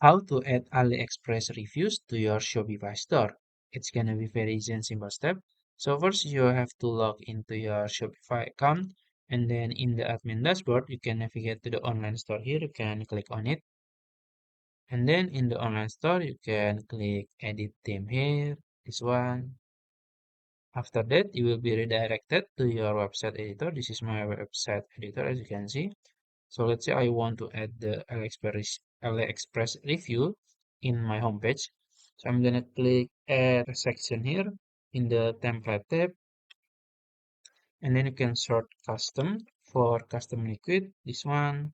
How to add AliExpress reviews to your Shopify store. It's gonna be very easy and simple step. So first you have to log into your Shopify account, and then in the admin dashboard you can navigate to the online store here. You can click on it, and then in the online store you can click edit theme here, this one. After that you will be redirected to your website editor. This is my website editor as you can see. So let's say I want to add the AliExpress review in my homepage. So I'm gonna click add a section here in the template tab, and then you can sort custom for custom liquid, this one.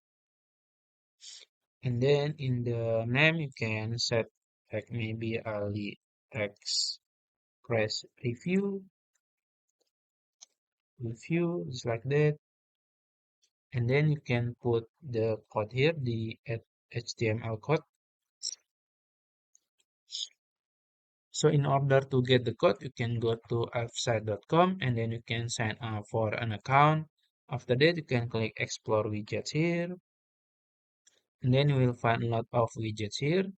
And then in the name you can set like maybe AliExpress review, just like that. And then you can put the code here, the HTML code. So in order to get the code, you can go to website.com and then you can sign up for an account. After that, you can click explore widgets here, and then you will find a lot of widgets here.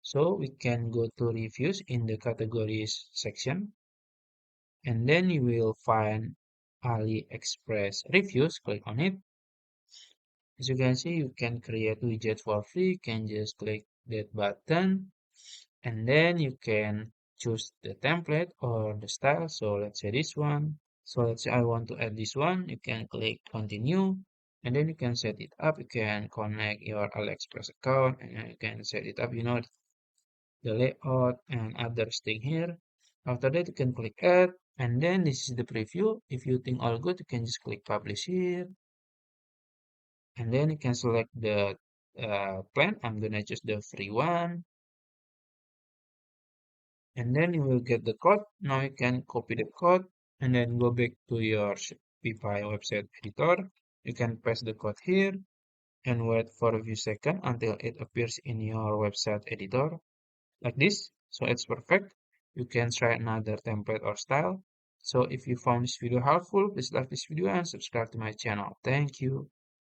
So we can go to reviews in the categories section, and then you will find AliExpress reviews. Click on it. As you can see, you can create widgets for free. You can just click that button, and then you can choose the template or the style. So let's say this one. So let's say I want to add this one. You can click continue, and then you can set it up. You can connect your AliExpress account, and you can set it up, the layout and others thing here. After that, you can click add, and then this is the preview. If you think all good, you can just click publish here, and then you can select the plan. I'm gonna choose the free one, and then you will get the code. Now you can copy the code and then go back to your Shopify website editor. You can paste the code here and wait for a few seconds until it appears in your website editor like this. So it's perfect. You can try another template or style. So if you found this video helpful, please like this video and subscribe to my channel. Thank you.